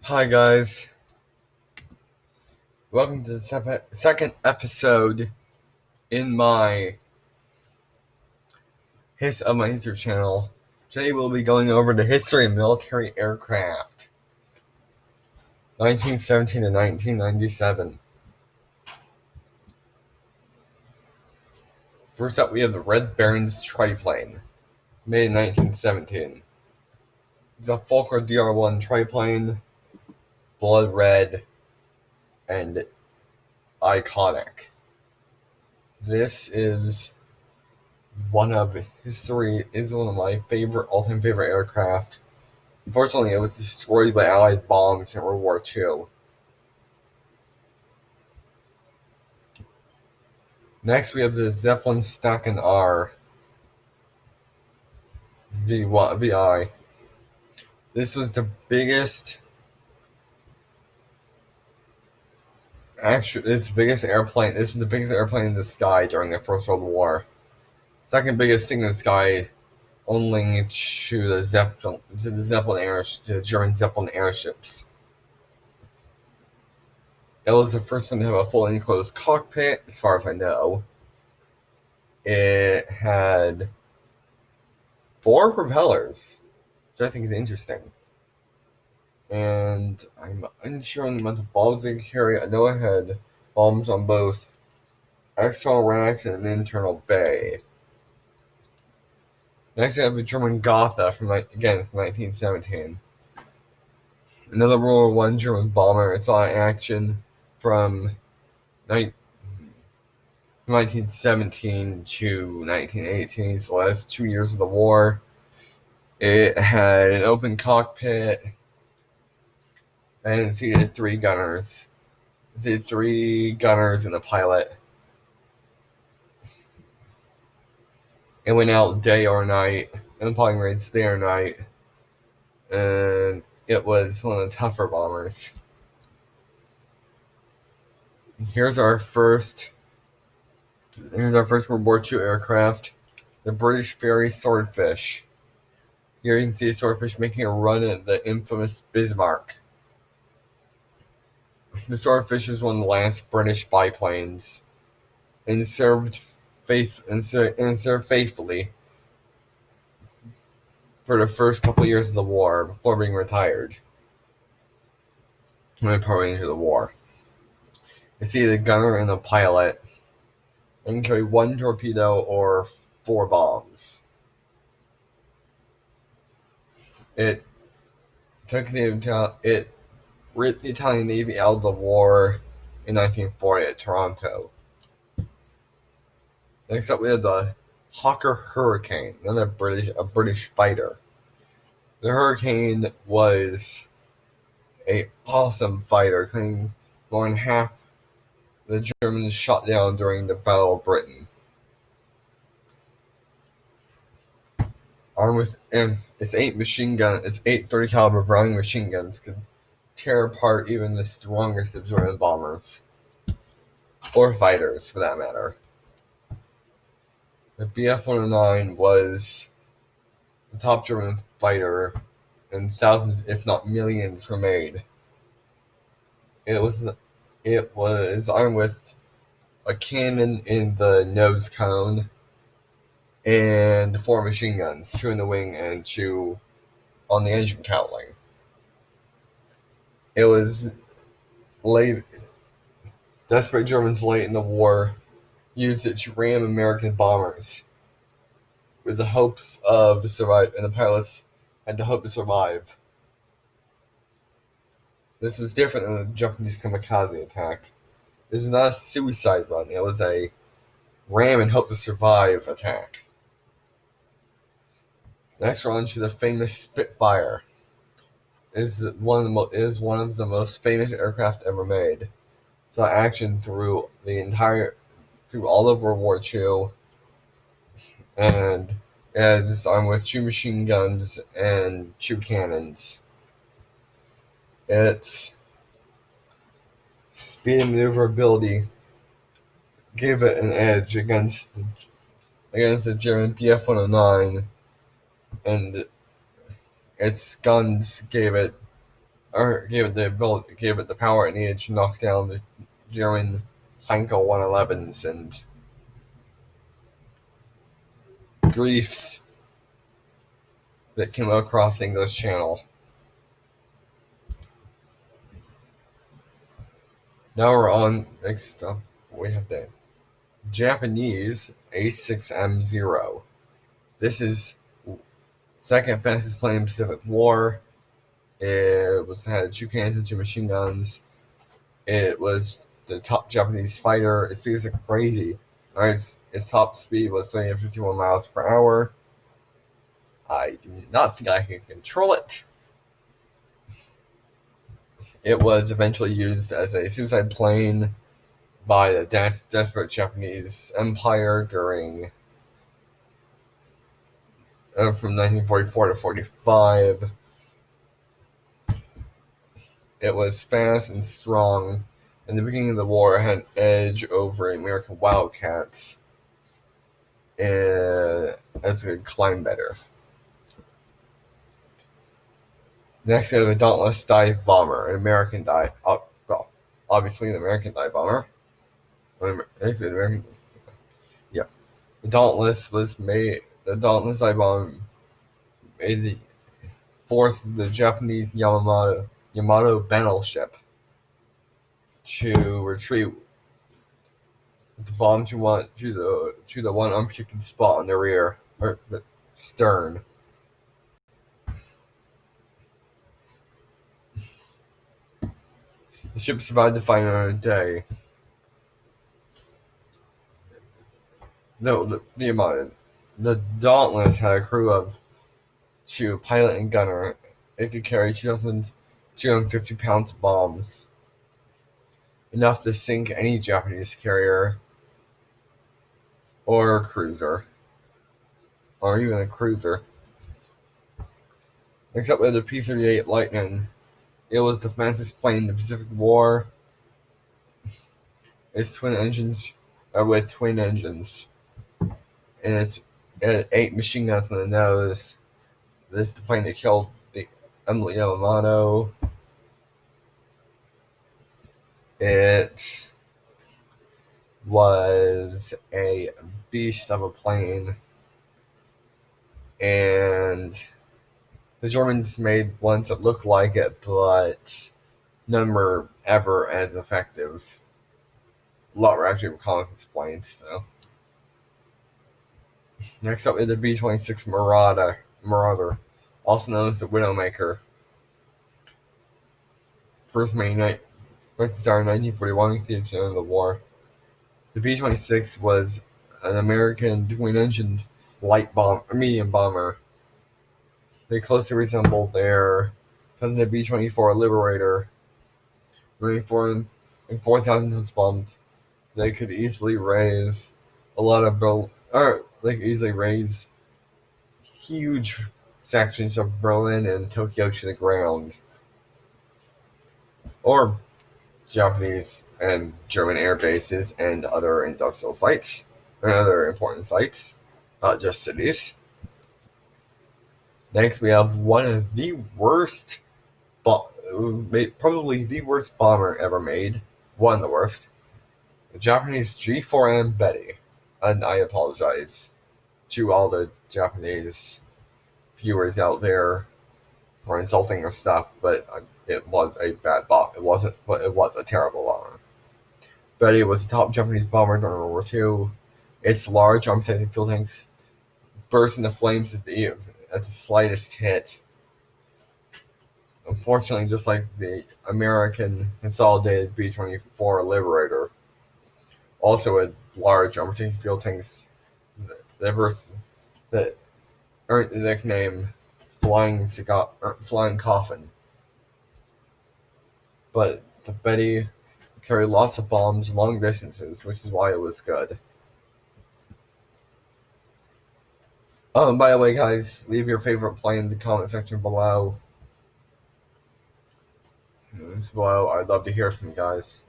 Hi guys, welcome to the second episode in my history channel. Today we'll be going over the history of military aircraft, 1917 to 1997. First up, we have the Red Baron's triplane, made in 1917. It's a Fokker DR-1 triplane, blood red, and iconic. This is one of my all-time favorite aircraft. Unfortunately, it was destroyed by Allied bombs in World War II. Next, we have the Zeppelin Staaken R VI. This was the biggest, airplane. This was the biggest airplane in the sky during the First World War. Second biggest thing in the sky, only to the German Zeppelin airships. It was the first one to have a fully enclosed cockpit, as far as I know. It had 4 propellers, which I think is interesting. And I'm unsure on the amount of bombs they could carry. I know it had bombs on both external racks and an internal bay. Next, I have the German Gotha from 1917. Another World War I German bomber. It saw action from 1917 to 1918, so the last 2 years of the war. It had an open cockpit and it seated 3 gunners. It seated 3 gunners and a pilot. It went out day or night, employing rates day or night, and it was one of the tougher bombers. Here's our first World War II aircraft, the British Fairey Swordfish. Here you can see a Swordfish making a run at the infamous Bismarck. The Swordfish was one of the last British biplanes, and served faithfully for the first couple of years of the war before being retired. When probably into the war. You see the gunner and the pilot, and carry 1 torpedo or 4 bombs. It ripped the Italian Navy out of the war in 1940 at Toronto. Next up, we have the Hawker Hurricane, another British fighter. The Hurricane was an awesome fighter, claiming more than half the Germans shot down during the Battle of Britain. Armed with its 8 30 caliber Browning machine guns could tear apart even the strongest of German bombers, or fighters for that matter. The Bf-109 was the top German fighter, and thousands, if not millions, were made. It was armed with a cannon in the nose cone and 4 machine guns, 2 in the wing and 2 on the engine cowling. It was desperate Germans late in the war used it to ram American bombers with the hopes of survive, and the pilots had the hope to survive. This was different than the Japanese kamikaze attack. This was not a suicide run, it was a ram and hope to survive attack. Next, we're on to the famous Spitfire. It is one of the most famous aircraft ever made. Saw action through all of World War II, and it is armed with 2 machine guns and 2 cannons. Its speed and maneuverability gave it an edge against the German Bf-109, and its guns gave it or gave it the power it needed to knock down the German Heinkel 111s and Griefs that came across the English Channel. Now we're on next up. We have the Japanese A6M0. This is second fastest plane in the Pacific War. It had 2 cannons, 2 machine guns. It was the top Japanese fighter. Its speeds are crazy. Its top speed was 351 miles per hour. I do not think I can control it. It was eventually used as a suicide plane by the desperate Japanese Empire during from 1944 to 45. It was fast and strong. In the beginning of the war, it had an edge over American Wildcats as it could climb better. Next, we have the Dauntless Dive Bomber, an American dive. Well, obviously, an American dive bomber. Yeah, the Dauntless dive bomber made the forced the Japanese Yamato battleship to retreat with the bomb to the one unprotected spot on the rear or the stern. The ship survived the fight on a day. No, the Dauntless had a crew of 2 pilot and gunner. It could carry 2,250 pounds of bombs, enough to sink any Japanese carrier or cruiser, or even a cruiser. Except with the P-38 Lightning, it was the fastest plane in the Pacific War. With twin engines, and it had 8 machine guns on the nose. This is the plane that killed the Emily Yamamoto. It was a beast of a plane, and the Germans made ones that looked like it, but none were ever as effective. A lot were actually reconnaissance planes, though. Next up is the B-26 Marauder, also known as the Widowmaker. First made started in 1941 at the end of the war. The B-26 was an American twin-engine medium bomber. They closely resembled their cousin B-24 Liberator, running 4,000 tons bombs. They could easily raise huge sections of Berlin and Tokyo to the ground, or Japanese and German air bases and other industrial sites and other important sites, not just cities. Next, we have one of the worst, probably the worst bomber ever made. One of the worst. The Japanese G4M Betty. And I apologize to all the Japanese viewers out there for insulting our stuff, but it was a bad bomb. It wasn't, but it was a terrible bomber. Betty was the top Japanese bomber during World War II. Its large unprotected fuel tanks burst into flames at the slightest hit. Unfortunately, just like the American consolidated B-24 Liberator, also had large unprotected fuel tanks that earned the nickname Flying Coffin. But the Betty carried lots of bombs long distances, which is why it was good. Oh, and by the way, guys, leave your favorite plane in the comment section below. I'd love to hear from you guys.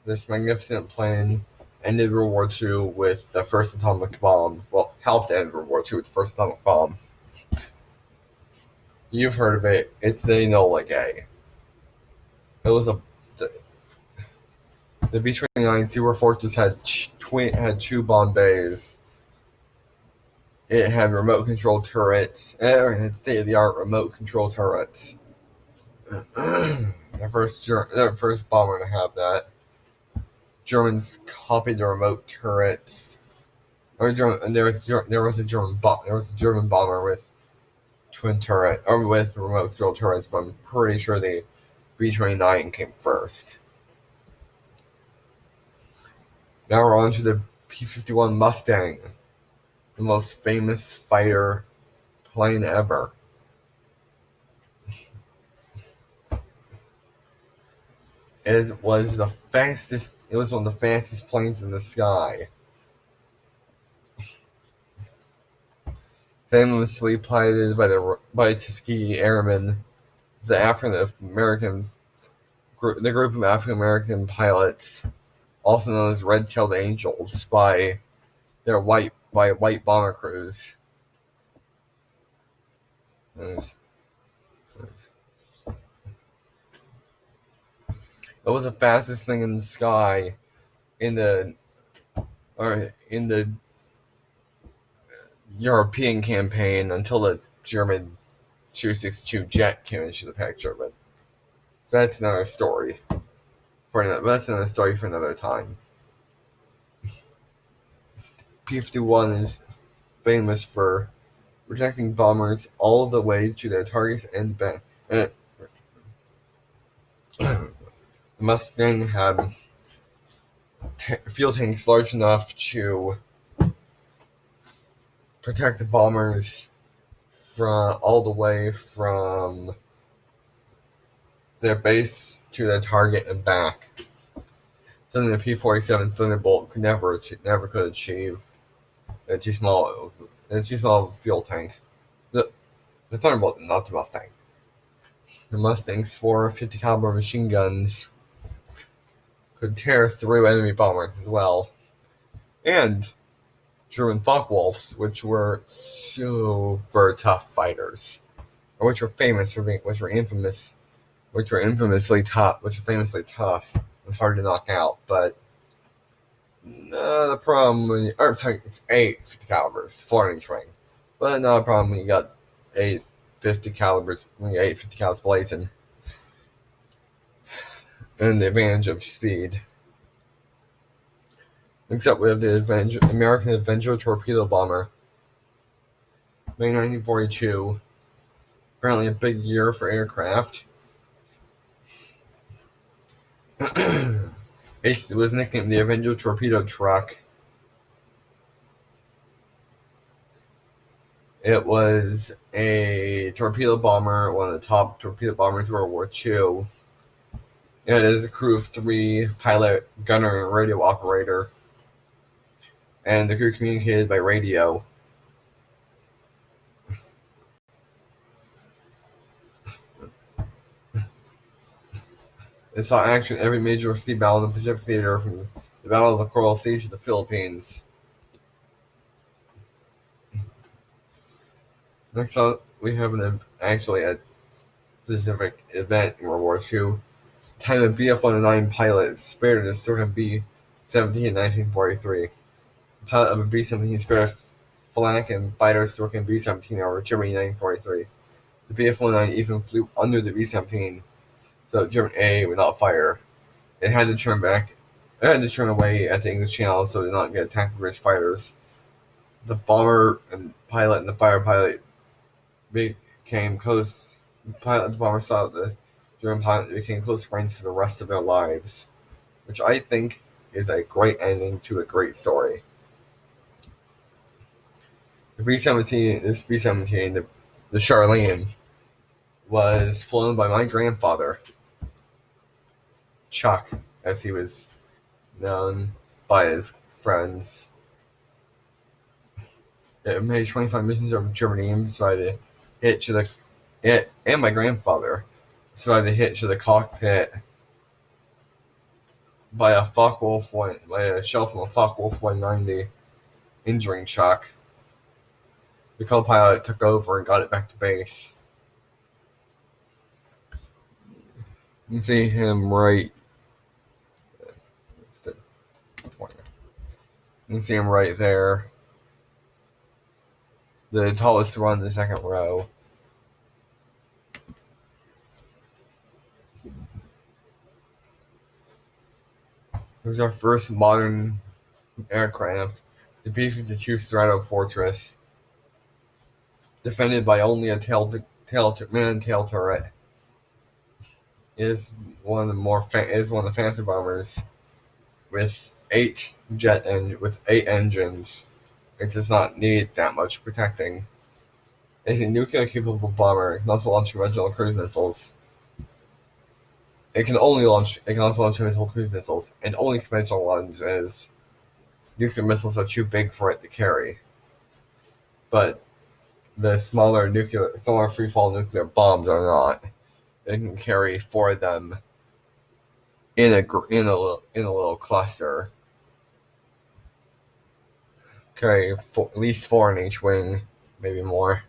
This magnificent plane ended World War II with the first atomic bomb. Well, helped end World War II with the first atomic bomb. You've heard of it. It's the Enola Gay. It was the B-29 Sea Fortress had two bomb bays. It had remote control turrets. It had state-of-the-art remote control turrets. The first bomber to have that. Germans copied the remote turrets. There was a German bomber with twin turret or with remote control turrets, but I'm pretty sure the B-29 came first. Now we're on to the P-51 Mustang, the most famous fighter plane ever. It was one of the fastest planes in the sky. Famously piloted by Tuskegee Airmen, the group of African American pilots, also known as Red-tailed Angels, by white bomber crews. It was the fastest thing in the sky in the European campaign until the German Ju-62 jet came into the picture, but that's another story for another time. P-51 is famous for protecting bombers all the way to their targets and back. The Mustang had fuel tanks large enough to protect the bombers all the way from their base to their target and back. Something the P-47 Thunderbolt never could achieve. They're too small of a fuel tank. The Thunderbolt, not the Mustang. The Mustang's 450 caliber machine guns could tear through enemy bombers as well, and German Focke-Wulfs, which were super tough fighters, or which were famously tough and hard to knock out. But the problem, it's 850 calibers, 4 in each ring. But another problem when you got 850 calibers blazing, and the advantage of speed. Except with the American Avenger torpedo bomber, May 1942. Apparently a big year for aircraft. It was nicknamed the Avenger torpedo truck. It was a torpedo bomber, one of the top torpedo bombers of World War II. It had a crew of 3, pilot, gunner, and radio operator. And the crew communicated by radio. It saw action in every major sea battle in the Pacific Theater, from the Battle of the Coral Sea to the Philippines. Next up, we have a specific event in World War II. Time of BF-109 pilot spared a certain B-17 in 1943. The pilot of a B-17 spared a flak and fighter stricken B-17 over Germany in 1943. The BF-109 even flew under the B-17, so German A would not fire. It had to turn away at the English Channel so it did not get attacked by British fighters. The bomber and pilot and the fighter pilot became close. The pilot and the bomber saw the German pilot became close friends for the rest of their lives, which I think is a great ending to a great story. The B-17, the Charlene, was flown by my grandfather, Chuck, as he was known by his friends. It made 25 missions over Germany and decided and my grandfather survived a hit to the cockpit by a shell from a Focke-Wulf 190, injuring Chuck. The co-pilot took over and got it back to base. You see him right. You see him right there. The tallest one in the second row. Here's our first modern aircraft, the B-52 Stratofortress, defended by only a man and tail turret. Is one of the fancy bombers with eight engines. It does not need that much protecting. It's a nuclear-capable bomber. It can also launch conventional cruise missiles. It can also launch conventional cruise missiles, and only conventional ones, as nuclear missiles are too big for it to carry. But the smaller free-fall nuclear bombs are not. It can carry four of them in a little cluster. Carry at least four in each wing, maybe more.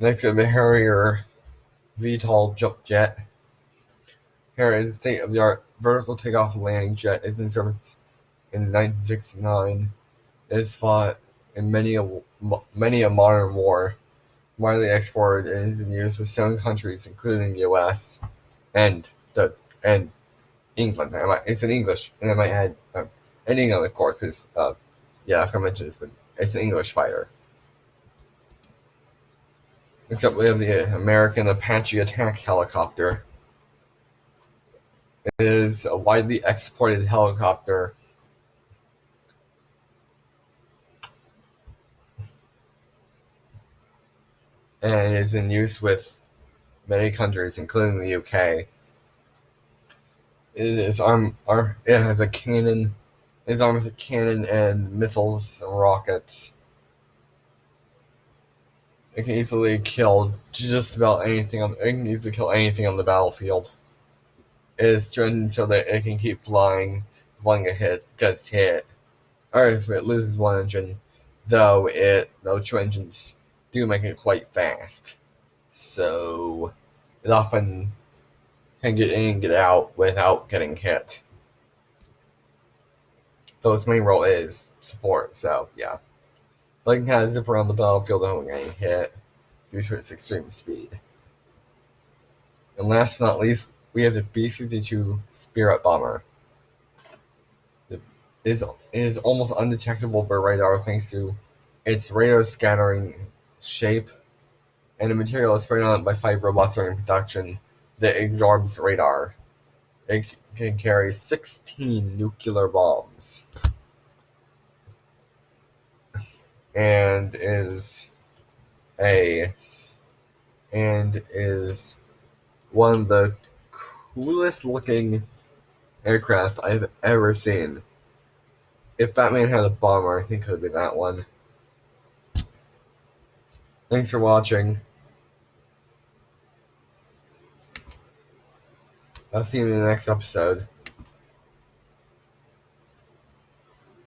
Next, we have the Harrier VTOL jump jet. Harrier is a state-of-the-art vertical takeoff and landing jet. It's been serviced in 1969. It has fought in many a modern war. Widely exported and is in use with 7 countries, including the U.S. and England. It's in English, and I might add and England, of course, because I mentioned this, but it's an English fighter. Except we have the American Apache attack helicopter. It is a widely exported helicopter. And it is in use with many countries, including the UK. It has a cannon. It is armed with a cannon and missiles and rockets. It can easily kill just about anything. It can easily kill anything on the battlefield. It is trained so that it can keep flying. If one gets hit, or if it loses one engine, though two engines do make it quite fast, so it often can get in and get out without getting hit. Though its main role is support, so yeah. But it can kind of zip around the battlefield without getting hit due to its extreme speed. And last but not least, we have the B-52 Spirit bomber. It is almost undetectable by radar thanks to its radar scattering shape and the material is sprayed on it by 5 robots during production that absorbs radar. It can carry 16 nuclear bombs and is one of the coolest looking aircraft I've ever seen. If Batman had a bomber, I think it would be that one. Thanks for watching. I'll see you in the next episode.